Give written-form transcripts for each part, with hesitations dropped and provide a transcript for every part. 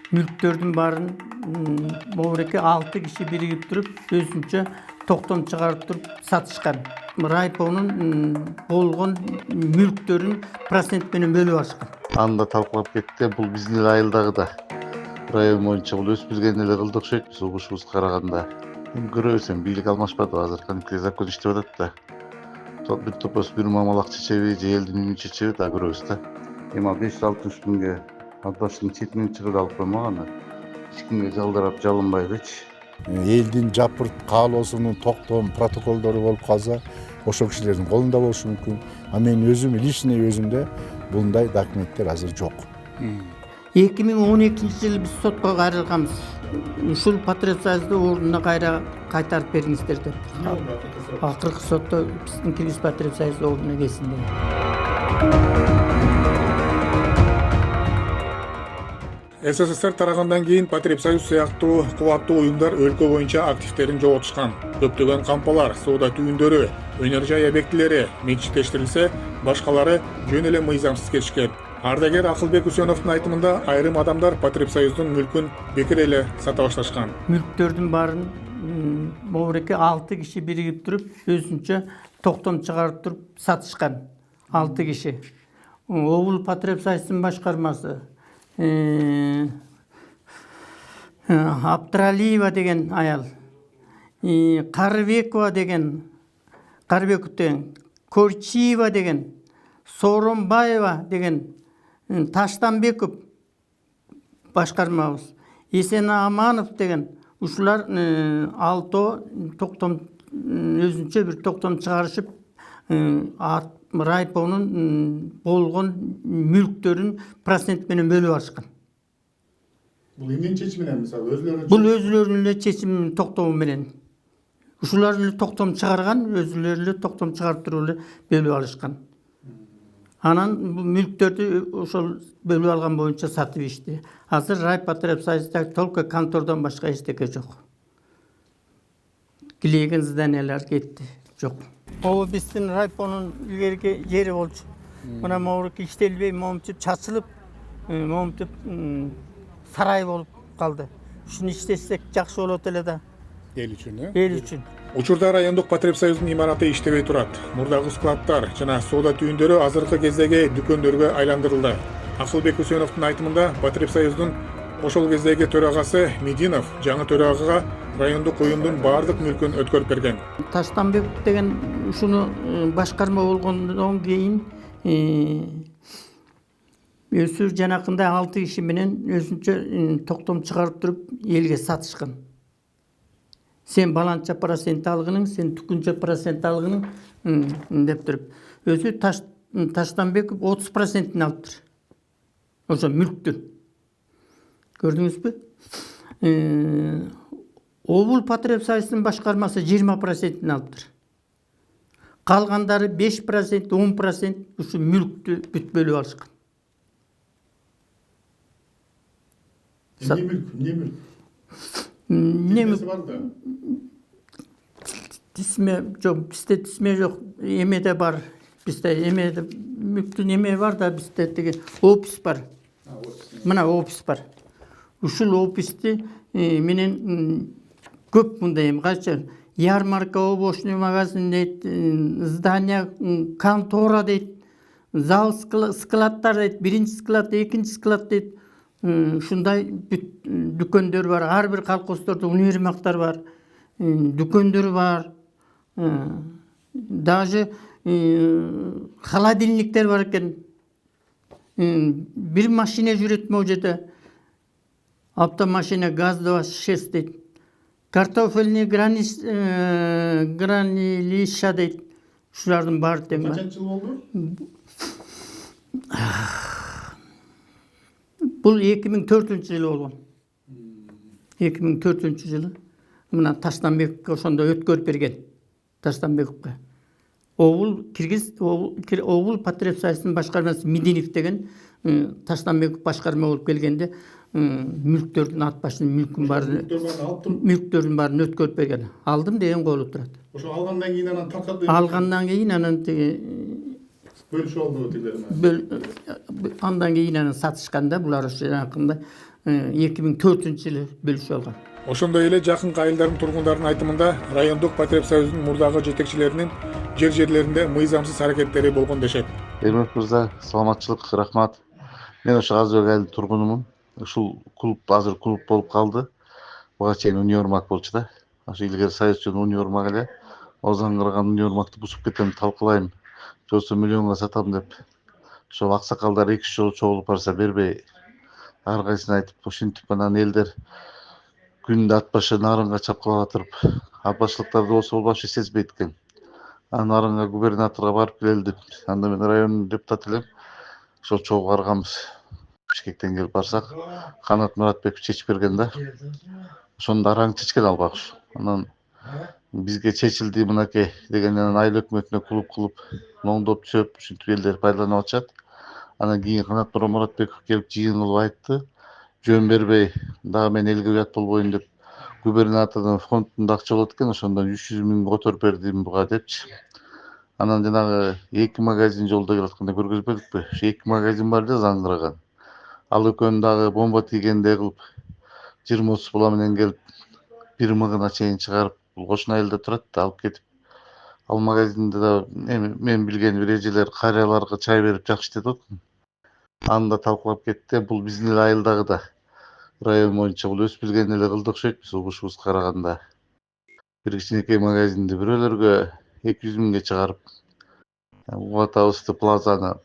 Мүлктөрдүн баарын могуреке 6 киши биригип туруп өзүнчө токтом чыгарып туруп сатышкан. Райпонун болгон мүлктөрүн процент менен бөлүп алышкан. Анда талкуулап кетти. Бул биздин айылдагы да район боюнча бул өсүп билген эле кылды окшойт биз угушубузга караганда. Эми көрөбүз, эми бийлик алмашпады азыр, кантип закон иштеп атат да. Бир топос бир мамалак чечеби же элдин үйүн чечеби да көрөбүз да. Эми ал 560 миңге ал баштын четинен чыгып алып коймаган. Эч кимге жалдарап жалынбайлычы. Элдин жапырт каалоосунун токтом протоколдору болуп калса, ошол кишилердин колунда болушу мүмкүн. А мен өзүм личный өзүмдө bunday документтер азыр жок. 2012-жылы биз сотко кайрылганбыз. Ушул Патриот Союзду ордуна кайтарып бериңиздер деп. Акыркы сотто биздин Кыргыз Патриот Союзду ордуна келсин деп. СССР тарагандан кийин Патриот Союз сыяктуу кубаттуу уюмдар өлкө боюнча активдерин жоготушкан. Көптөгөн кампалар, соода түйүндөрү, өнөр жай объектилери менчиктештирилсе, башкалары жөн эле мыйзамсыз кетишкен. Ардагер Акылбек Үсеновдун айтымында айрым адамдар Патриот Союздун мүлкүн бекер эле сата башташкан. Мүлктөрдүн баарын могуреке 6 киши биригип туруп өзүнчө токтом чыгарып туруп сатышкан. 6 киши. Обул Патриот Союздун башкармасы Абдралиева деген аял, Карыбекова деген, Корчиева деген, Сооронбаева деген, Таштанбеков башкармабыз, Эсенаманов деген, ушулар алтоо токтом өзүнчө бир токтом чыгарышып, райпонун болгон мүлктөрүн процент менен бөлүп алышкан. Бул эмненин чечими менен, мисалы өзүлөрүнүн? Бул өзүлөрүнүн эле чечим токтому менен. Ушулар эле токтом чыгарган, өзүлөрү эле токтом чыгарып туруп эле бөлүп алышкан. Анан бул мүлктөрдү ошол бөлүп алган боюнча сатып ишти. Азыр Райпатриот Союзда только контордон башка эчтеке жок. Килеген зданиялар кетти, жок. Могу биздин райпонун илгерки жери болчу. Мына могуреке иштелбей, момчуп чачылып, момчуп сарай болуп калды. Ушуну иштетсек жакшы болот эле да. Эл үчүн, Эл үчүн. Учурда райондук Патриот Союздун имараты иштебей турат. Мурдагы складдар жана соода түйүндөрү азыркы кездеги дүкөндөргө айландырылды. Акылбек Үсеновдун айтымында Патриот Союздун ошол кездеги төрагасы Мединов жаңы төрагага райондук уюмдун баардык мүлкүн өткөрүп берген. Таштанбеков деген ушуну башкарма болгондон кийин өсүр жанакындай 6 киши менен өзүнчө токтом чыгарып туруп элге сатышкан. Сен баланча процент алгының, сен түкүнчө процент алгының деп туруп. Өзү Таштанбеков 30% алыптыр. Ошо мүлктүн. Көрдүңүзбү? Обул Патриот Союздун башкармасы 20% алыптыр. Калгандары 5%, 10% ушу мүлктү бүт бөлүп алышкан. Эмне мүлк? Бар да. Тисме жок, бизде тисме жок, эмеде бар. Бизде эмеде мүлктүн эме бар да, бизде деген опис бар. Мына опис бар. Ушул описти менен көп мындай кайча ярмарка, овощный магазин дейт, здание, контора дейт, зал, складтар дейт, биринчи склад, экинчи склад дейт. Ушундай дүкөндөр бар, ар бир колхоздордо универмагдар бар, дүкөндөр бар. Даже холодильниктер бар экен. Бир машина жүрөт могу жерде. Автомашина ГАЗ-26 дейт. Картофельный гранилища дейт. Ушулардын баары тең. Канча жыл болду? Бул 2004-жылы болгон. 2004-жылы. Мына Таштанбековго ошондо өткөрүп берген. Таштанбековго. Обул Патриот Союздун башкармасы Мединов деген Таштанбеков башкарма болуп келгенде мүлктөрдүн ат башынын мүлктөрдүн баарын өткөрүп берген. Алдым деген болуп турат. Ошо алгандан кийин анан таркады. Алгандан кийин анан бөлүшүп алды тилер. Андан кийин анан сатышканда булар ошо жанакындай 2004-жылы бөлүшүп алган. Ошондой эле жакынкы айылдардын тургундарынын айтымында райондук Потреб союзунун мурдагы жетекчилеринин жерлеринде мыйзамсыз аракеттери болгон дешет. Эрмек мырза, саламатчылык, рахмат. Мен ошо Казыбек айылдын тургунумун. Ушул клуб азыр клуб болуп калды. Буга чейин универмаг болчу да. Ошо илгери союзчунун универмагы эле. Озаңгырган универмагды бузуп кетем, талкалайм. Жосо миллионго сатам деп. Ошол аксакалдар 2-3 жолу чогулуп барса бербей. Ар кайсына айтып, ушинтип анан элдер күндө ат башы нарынга чапкылап атырып, ат башчылыктарды болсо ол вообще сезбейт экен. Анан нарынга губернаторго барып келели деп, анда мен район депутаты элем. Ошол чогуу барганбыз. Бишкектен келип барсак, Канат Муратбеков чечип берген да. Ошондо араң чечкен албагыш. Анан бизге чечилди мынакей дегенден айыл өкмөтүнө клуб кылып, моңдоп түсөп, ушинтип элдер пайдаланып атышат. Анан кийин Канат Муратбеков келип жыйын кылып айтты. Жөн бербей, дагы мен элге уят болбойм деп, губернатордун фондунда акча болот экен, ошондон 300 миң которуп бердим буга депчи. Анан жанагы 2 магазин жолдо келатканда көргөзбөдүкпү? Ошо 2 магазин бар эле заңгыраган. Ал экөөнү дагы бомба тийгендей кылып 20-30 була менен келип 1 мыңына чейин чыгарып, бул кошуна айылда турат да алып кетип. Ал магазинде да мен билген бир эжелер карыяларга чай берип жакшы иштеп атат. Аны да талкуулап кетти. Бул биздин эле айылдагы да район боюнча бул өспүргөн эле кылдык окшойт биз угушубуз караганда. Бир кичинекей магазинди бирөөлөргө 200 миңге чыгарып, Уатабызды плазаны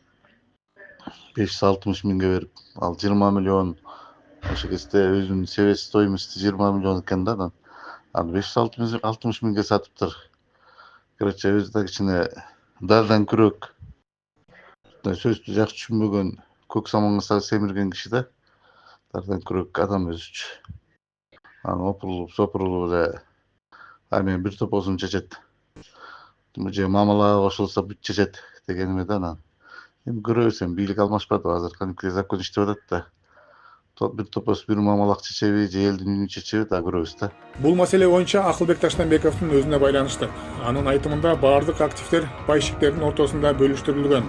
560 миңге берип, ал 20 миллион. Ошо кезде өзүнүн себестоимости 20 миллион экен да анан. Ал 560 миңге сатыптыр. Короче, өзү да кичине дардан күрөк. Сөздү жакшы түшүнбөгөн, көк саманга семирген киши да. Дардан күрөк адам өзүчү. Анан опурулуп эле мен бир топосун чечет. Же мамалага кошулса бүт чечет дегениме да анан. Эми көрөбүз, бийлик алмашпады азыр, кантип закон иштеп атат да. Бир топос бир мамалак чечеби, же элдин үнүн чечеби да көрөбүз да. Бул маселе боюнча Акылбек Таштанбековдун өзүнө байланыштык. Анын айтымында баардык активдер пайщиктердин ортосунда бөлүштүрүлгөн.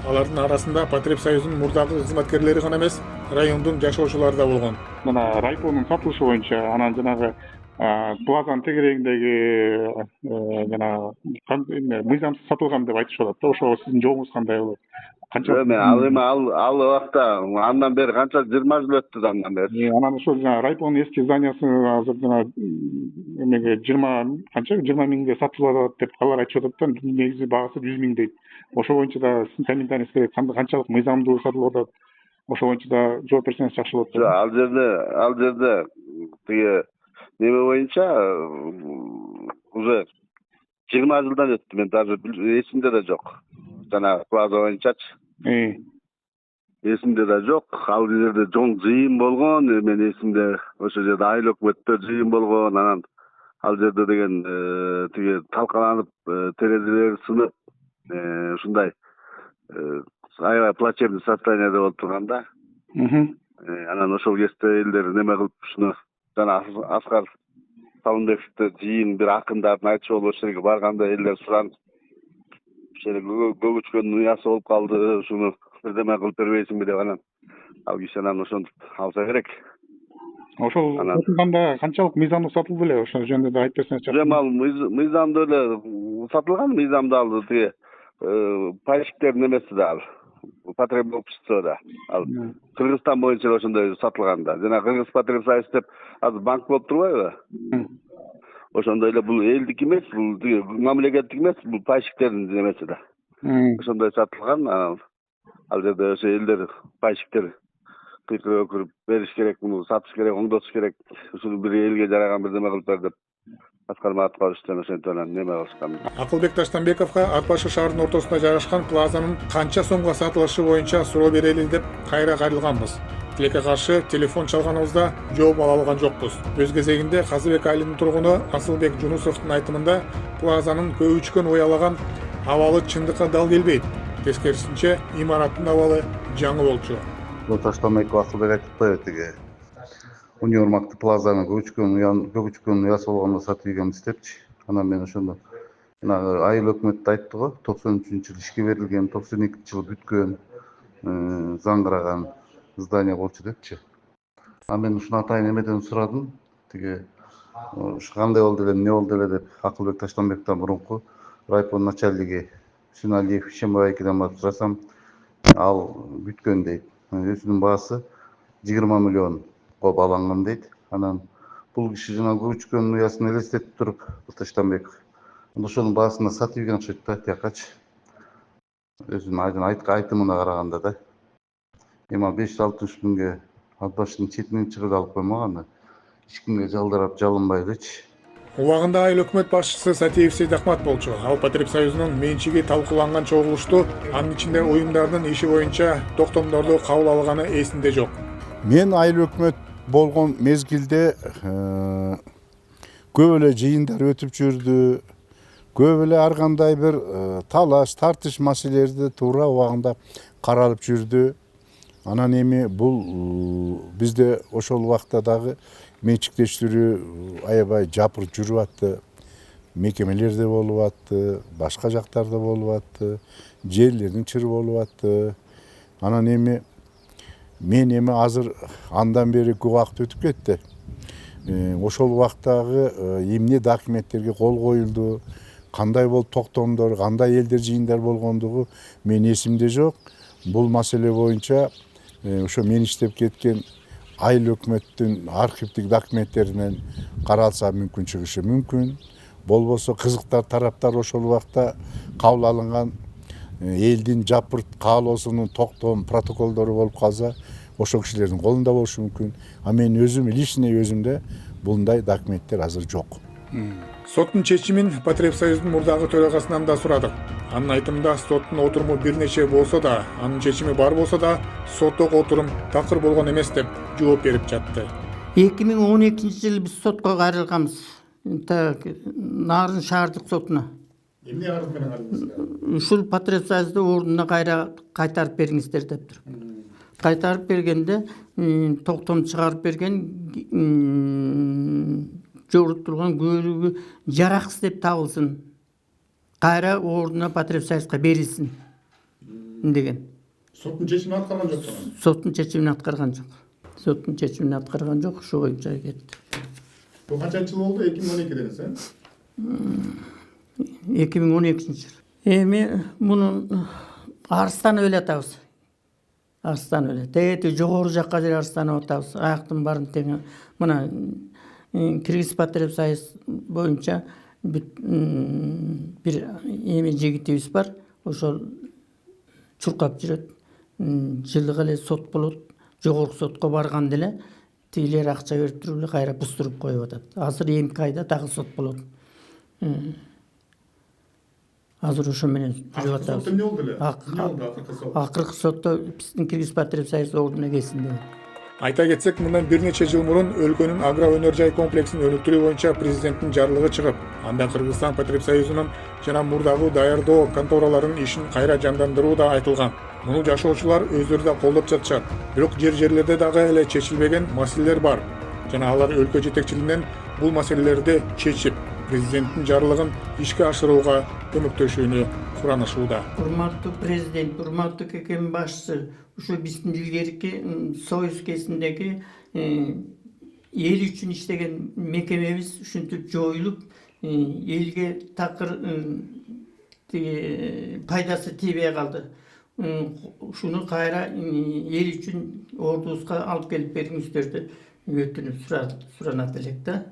Алардын арасында Потреб союзунун мурдагы кызматкерлери гана эмес, райондун жашоочулары да болгон. Мына райкомдун сатылышы боюнча анан жанагы плазанын тегерегиндеги жана мыйзамсыз сатылган деп айтышып атат да. Ошо сиздин жообуңуз кандай болот? Канча ал убакта андан бери канча 20 жыл өттү да андан бери. Анан ошол райкомдун эски зданиясы азыр эмеге 20 миңге сатылып атат деп кабар айтышып атат да. Негизи багысы 100 миң дейт. Ошо боюнча да сиздин комментарийиңиз керек. Канчалык мыйзамдуу сатылып атат? Ошо боюнча да жооп берсеңиз жакшы болот. Ал жерде тиги неме боюнча уже 20 жылдан өттү. Мен даже эсимде да жок. Жана плаза боюнчачы. Эсимде да жок. Ал жерде жоң жыйын болгон. Мен эсимде ошо жерде айыл өкмөттө жыйын болгон. Анан ал жерде деген тиги талкаланып, терезелери сынып, ушундай аябай плачевный состояниеде болуп турган да. Анан ошол кезде элдер неме кылып ушуну жана Аскар Салымбековду жыйын бир акындардын айтышы болуп ошол жерге барганда элдер суранып көгүчкөндүн уясы болуп калды, ушуну бирдеме кылып бербейсиңби деп анан ал киши анан ошентип алса керек. Ошол сатылганда канчалык мыйзамдуу сатылды эле? Ошол жөнүндө да айтып берсеңиз жакшы. Ал мыйзамдуу эле сатылган, мыйзамды ал тиги пайщиктердин эмеси да ал. Потреб общество да. Ал Кыргызстан боюнча ошондой сатылган да. Жана Кыргыз Потреб союз деп азыр банк болуп турбайбы? Ошондой эле бул элдик эмес, бул мамлекеттик эмес, бул пайщиктердин эмеси да. Ошондой сатылган. Ал жерде ошо элдер пайщиктер кыйкырып өкүрүп бериш керек, муну сатыш керек, оңдотуш керек. Ушуну бир элге жараган бирдеме кылып бер деп Аскар Муратбековдон ошентип анан неме кылышкан. Акылбек Таштанбековго Ат башы шаарынын ортосунда жайгашкан плазанын канча сомго сатылышы боюнча суроо берели деп кайра кайрылганбыз. Тилекке каршы телефон чалганыбызда жооп ала алган жокпуз. Өз кезегинде Казыбек айылынын тургуну Асылбек Жунусовдун айтымында плазанын көгүчкөн уялаган абалы чындыкка дал келбейт. Тескерисинче имараттын абалы жаңы болчу. Таштанбеков Асылбек айтып коет тиги универмагды плазаны көгүчкөн уясы болгондо сатып ийгенбиз депчи. Анан мен ошондо айыл өкмөттү айтты го, 93-жылы ишке берилген, 92-жылы бүткөн заңгыраган здание болчу депчи. Мен ушуну атайын эмеден сурадым. Тиги ушу кандай болду эле, эмне болду эле деп Акылбек Таштанбектен мурунку райком начальниги Синалиев Ишембаевден барып сурасам, ал бүткөн дейт. Өзүнүн баасы 20 миллионго бааланган дейт. Анан бул киши жана көчкөн уясын элестетип туруп, Таштанбек ошонун баасына сатып ийген окшойт да, тиякачы. Өзүнүн айтымына караганда да. Эми 560 миңге ал баштын четинен чыгып алып коймоган. Эч кимге жалдарап жалынбайлычы. Убагында айыл өкмөт башчысы Сатиев Сейдахмат болчу. Ал Патрип Союзунун менчиги талкууланган чогулушту, анын ичинде уюмдардын иши боюнча токтомдорду кабыл алганы эсинде жок. Мен айыл өкмөт болгон мезгилде көп эле жыйындар өтүп жүрдү. Көп эле ар кандай бир талаш, тартыш маселелерди туура убагында каралып жүрдү. Анан эми бул бизде ошол убакта дагы менчиктештирүү аябай жапыр жүрүп атты. Мекемелерде болуп атты, башка жактарда болуп атты, жерлердин чыры болуп атты. Анан эми мен азыр андан бери көп убакыт өтүп кетти. Ошол убактагы эмне документтерге кол коюлду, кандай болуп токтомдор, кандай элдер жыйындар болгондугу мен эсимде жок. Бул маселе боюнча ошо мен иштеп кеткен айыл өкмөттүн архивдик документтеринен каралса мүмкүн чыгышы мүмкүн. Болбосо кызыктар тараптар ошол убакта кабыл алынган элдин жапырт каалоосунун токтом протоколдору болуп калса, ошол кишилердин колунда болушу мүмкүн. Мен өзүм личный өзүмдө булундай документтер азыр жок. Соттун чечимин Патрип Союздун мурдагы төрагасынан да сурадык. Анын айтымында соттун отуруму бир нече болсо да, анын чечими бар болсо да, соттогу отурум такыр болгон эмес деп жооп берип жатты. 2012-жылы биз сотко кайрылганбыз. Нарын шаардык сотуна. Эмне арыз менен кайрылдыңыздар? Ушул Патрип Союзду ордуна кайтарып бериңиздер деп туруп. Кайтарып бергенде токтом чыгарып берген жорутулган көйлөгү жараксыз деп табылсын. Кайра ордуна Патрип Союзга берилсин деген. Соттун чечимин аткарган жоксуң? Соттун чечимин аткарган жок. Соттун чечимин аткарган жок, ошо боюнча кетти. Бул канча жыл болду? 2012 дедиң, 2012-жыл. Эми мунун арстанып эле атабыз. Арстанып эле. Тети жогору жакка жер арстанып атабыз. Аяктын баарын тең мына Кыргыз Патрип Союз боюнча бир эми жигитибиз бар. Ошол чуркап жүрөт. Жылдык эле сот болот. Жогорку сотко барганда эле тигилер акча берип туруп эле кайра бустуруп коюп атат. Азыр эмки айда дагы сот болот. Азыр ошо менен жүрүп атабыз. Сотто эмне болду эле? Эмне болду акыркы сот? Акыркы сотто биздин Кыргыз Патрип Союз ордуна келсин деген. Айта кетсек, мындан бир нече жыл мурун өлкөнүн агро өнөр жай комплексин өнүктүрүү боюнча президенттин жарлыгы чыгып, анда Кыргызстан Патрип Союзунун жана мурдагы даярдоо контораларынын ишин кайра жандандыруу да айтылган. Муну жашоочулар өздөрү да колдоп жатышат. Бирок жерлерде дагы эле чечилбеген маселелер бар. Жана алар өлкө жетекчилигинен бул маселелерди чечип, президенттин жарлыгын ишке ашырууга көмөктөшүүнү суранышууда. Урматтуу президент, урматтуу ККМ башчысы, ушу биздин илгерки Союз кезиндеги эл үчүн иштеген мекемебиз ушинтип жоюлуп, элге такыр пайдасы тийбей калды. Ушуну кайра эл үчүн ордубузга алып келип бериңиздер деп өтүнүп суранат элек да.